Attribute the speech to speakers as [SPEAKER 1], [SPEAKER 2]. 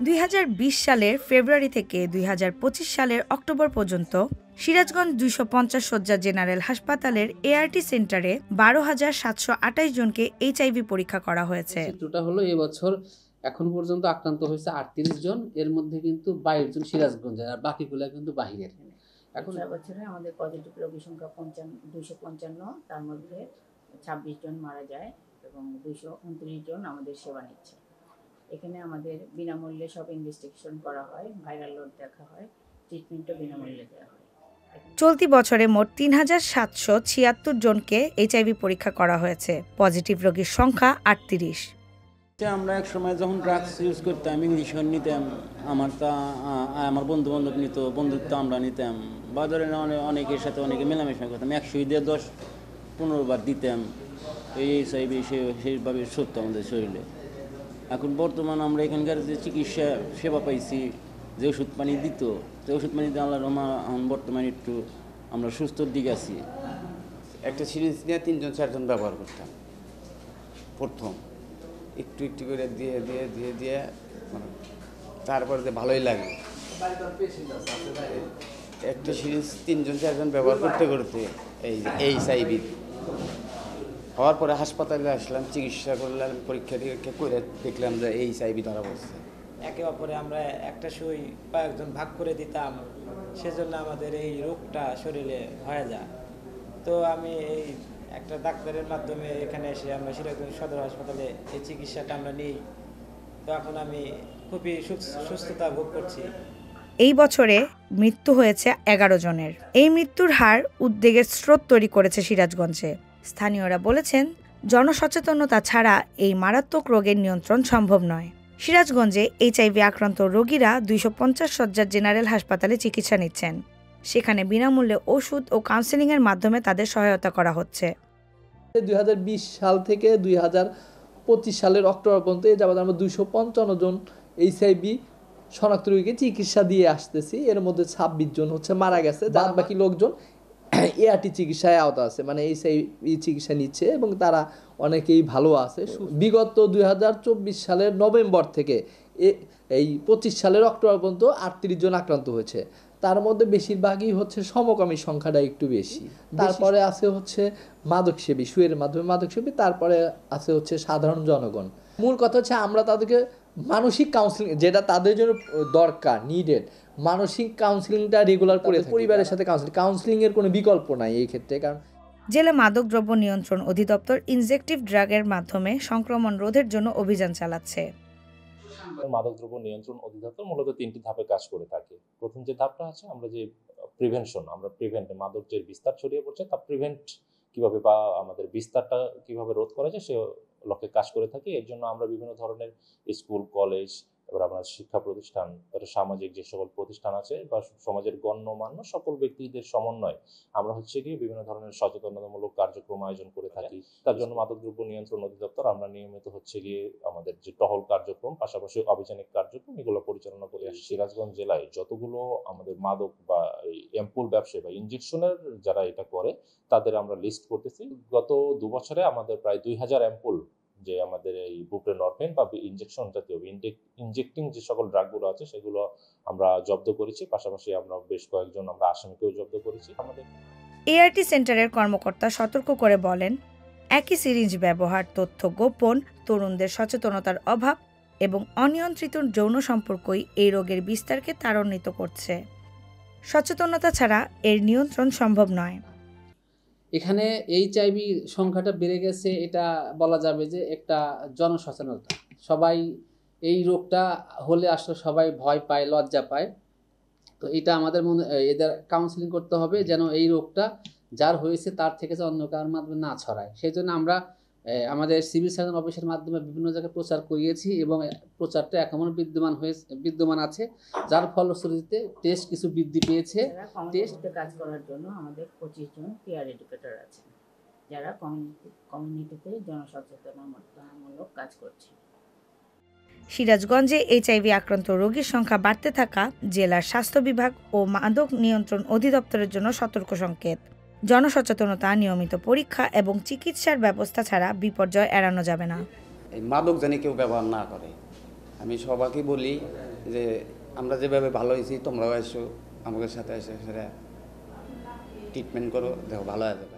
[SPEAKER 1] 2020 সালের ফেব্রুয়ারি থেকে 2025 সালের অক্টোবর পর্যন্ত সিরাজগঞ্জ 250 শয্যা জেনারেল হাসপাতালের এআরটি সেন্টারে 12,728 জনকে এইচআইভি পরীক্ষা করা হয়েছে।
[SPEAKER 2] চিত্রটা হলো এবছর এখন পর্যন্ত আক্রান্ত হয়েছে 38 জন, এর মধ্যে কিন্তু 22 জন সিরাজগঞ্জের আর বাকিগুলো কিন্তু বাহিরের।
[SPEAKER 3] এখন বছরে আমাদের পজিটিভ রোগী সংখ্যা 255, তার মধ্যে 26 জন মারা যায় এবং 229 জন আমাদের সেবা নিচ্ছে। এখানে আমাদের বিনামূল্যে সব ইনভেস্টিগেশন করা হয়, ভাইরাল লোড দেখা হয়, ট্রিটমেন্টও বিনামূল্যে দেওয়া হয়।
[SPEAKER 1] চলতি বছরে মোট 3,776 জনকে এইচআইভি পরীক্ষা করা হয়েছে। পজিটিভ রোগীর সংখ্যা 38।
[SPEAKER 4] আমরা এক সময় যখন ড্রাগস ইউজ করতাম, ইংলিশন নিতাম, আমার বন্ধু বান্ধব নিত, বন্ধুত্ব আমরা নিতাম, বাজারে অনেকের সাথে অনেকে মেলামেশা করতাম, 100 দিয়ে 10-15 বার দিতাম। এই এইচআইভি সেইভাবে সত্য আমাদের শরীরে। এখন বর্তমান আমরা এখানকার যে চিকিৎসা সেবা পাইছি, যে ওষুধ পানি দিত, যে ওষুধ পানি দিয়ে আল্লাহর রহমতে এখন বর্তমানে একটু আমরা সুস্থর দিকে আছি।
[SPEAKER 5] একটা সিরিঞ্জ নিয়ে 3-4 জন ব্যবহার করতাম। প্রথম একটু একটু করে দিয়ে মানে তারপরে যে ভালোই লাগে। একটা সিরিঞ্জ 3-4 জন ব্যবহার করতে এই এইচআইভি হওয়ার পরে হাসপাতালে আসলাম, চিকিৎসা করলাম, পরীক্ষা করে দেখলাম যে এইচআইভি ধরা পড়ছে।
[SPEAKER 6] একে অপরে আমরা একটা সুই কয়েকজন ভাগ করে দিতাম, সেজন্য আমাদের এই রোগটা শরীরে হয়ে যায়। তো আমি এই একটা ডাক্তারের মাধ্যমে এখানে এসে আমরা সিরাজগঞ্জ সদর হাসপাতালে এই চিকিৎসাটা আমরা নিই। তো এখন আমি খুবই সুস্থতা ভোগ করছি।
[SPEAKER 1] এই বছরে মৃত্যু হয়েছে 11 জনের। এই মৃত্যুর হার উদ্বেগের স্রোত তৈরি করেছে সিরাজগঞ্জে। স্থানীয়রা বলেছেন, জনসচেতনতা ছাড়া এই মারাত্মক রোগের নিয়ন্ত্রণ সম্ভব নয়। সিরাজগঞ্জে এইচআইভি আক্রান্ত রোগীরা 250 শয্যার জেনারেল হাসপাতালে চিকিৎসা নিচ্ছেন। সেখানে বিনামূল্যে ওষুধ ও কাউন্সেলিংয়ের মাধ্যমে তাদের সহায়তা করা হচ্ছে।
[SPEAKER 7] 2020 সাল থেকে 2025 সালের অক্টোবর পর্যন্ত এই যাবৎ আমরা 255 জন এইচআইভি শনাক্ত রোগীকে চিকিৎসা দিয়ে আসতেছি। এর মধ্যে 26 জন মারা গেছে, বাদ বাকি লোকজন এআরটি চিকিৎসায় আওতা আছে, মানে এইচআইভি চিকিৎসা নিচ্ছে এবং তারা অনেকেই ভালো আছে। বিগত 2024 সালের নভেম্বর থেকে এই 25 সালের অক্টোবর পর্যন্ত 38 জন আক্রান্ত হয়েছে। তার মধ্যে বেশিরভাগই সমকামী সংখ্যাটা একটু বেশি। তারপরে আছে মাদকসেবী, সুয়ের মাধ্যমে মাদকসেবী, তারপরে আছে সাধারণ জনগণ। মূল কথা আমরা তাদেরকে মানসিক কাউন্সিলিং, যেটা তাদের জন্য দরকার, নিডেড, মানসিক কাউন্সিলিংটা রেগুলার করে পরিবারের সাথে কাউন্সিলিং এর কোনো বিকল্প নাই এই ক্ষেত্রে। কারণ
[SPEAKER 1] জেলা মাদকদ্রব্য নিয়ন্ত্রণ অধিদপ্তর ইনজেকটিভ ড্রাগের মাধ্যমে সংক্রমণ রোধের জন্য অভিযান চালাচ্ছে।
[SPEAKER 8] মাদকদ্রব্য নিয়ন্ত্রণ অধিদপ্তর মূলত 3টি ধাপে কাজ করে থাকে। প্রথম যে ধাপটা আছে, আমরা যে প্রিভেনশন, আমরা মাদক যে বিস্তার ছড়িয়ে পড়ছে তা প্রিভেন্ট কিভাবে বা আমাদের বিস্তারটা কিভাবে রোধ করা যায় সে লক্ষ্যে কাজ করে থাকি। এর জন্য আমরা বিভিন্ন ধরনের স্কুল, কলেজ, এবার আমরা শিক্ষা প্রতিষ্ঠান, তারপরে সামাজিক যে সকল প্রতিষ্ঠান আছে বা সমাজের গণ্যমান্য সকল ব্যক্তিদের সমন্বয় আমরা গিয়ে বিভিন্ন ধরনের সচেতনতামূলক কার্যক্রম আয়োজন করে থাকি। তার জন্য মাদকদ্রব্য নিয়ন্ত্রণ অধিদপ্তর আমরা নিয়মিত গিয়ে আমাদের যে টহল কার্যক্রম, পাশাপাশি অভিযানিক কার্যক্রম এগুলো পরিচালনা করে আসি। সিরাজগঞ্জ জেলায় যতগুলো আমাদের মাদক বা এই এম্পুল ব্যবসায়ী বা ইনজেকশনের যারা এটা করে তাদের আমরা লিস্ট করতেছি। গত 2 বছরে আমাদের প্রায় 2000 এম্পুল যে আমাদের এই বুপ্রেনরফিন বা ইনজেকশন জাতীয় ইনজেক্টিং যে সকল ড্রাগগুলো আছে সেগুলো আমরা জব্দ করেছি। পাশাপাশি আমরা বেশ কয়েকজন আমরা আসামিকেও জব্দ করেছি। আমাদের
[SPEAKER 1] এআরটি সেন্টারের কর্মকর্তা সতর্ক করে বলেন, একই সিরিঞ্জ ব্যবহার, তথ্য গোপন, তরুণদের সচেতনতার অভাব এবং অনিয়ন্ত্রিত যৌন সম্পর্কই এই রোগের বিস্তারকে ত্বরান্বিত করছে। সচেতনতা ছাড়া এর নিয়ন্ত্রণ সম্ভব নয়।
[SPEAKER 2] এখানে এইচআইভি সংখ্যাটা বেড়ে গেছে, এটা বলা যাবে যে একটা জনসচেতনতা। সবাই এই রোগটা হলে আসলে সবাই ভয় পায়, লজ্জা পায়। তো এটা আমাদের এদের কাউন্সিলিং করতে হবে যেন এই রোগটা যার হয়েছে তার থেকে যে অন্য কারোর মাধ্যমে না ছড়ায়। সেই জন্য আমরা আমাদের সিভিল সার্জন অফিসের মাধ্যমে বিভিন্ন জায়গায় প্রচার করিয়েছি এবং প্রচারটা এখনো বিদ্যমান আছে, যার ফলশ্রুতিতে টেস্ট কিছু বৃদ্ধি পেয়েছে।
[SPEAKER 3] টেস্টে কাজ করার জন্য আমাদের 25 জন পিয়ার এডুকেটর আছে, যারা কমিউনিটিতে জনসচেতনতামূলক কাজ করছে।
[SPEAKER 1] সিরাজগঞ্জে এইচআইভি আক্রান্ত রোগীর সংখ্যা বাড়তে থাকা জেলার স্বাস্থ্য বিভাগ ও মাদক নিয়ন্ত্রণ অধিদপ্তরের জন্য সতর্ক সংকেত। জনসচেতনতা, নিয়মিত পরীক্ষা এবং চিকিৎসার ব্যবস্থা ছাড়া বিপর্যয় এড়ানো যাবে না।
[SPEAKER 5] এই মাদক যেন কেউ ব্যবহার না করে, আমি সবাইকে বলি যে আমরা যেভাবে ভালো হয়েছি তোমরাও এসো আমাদের সাথে এসে সেটা ট্রিটমেন্ট করো, দেখো ভালো হয়ে যাবে।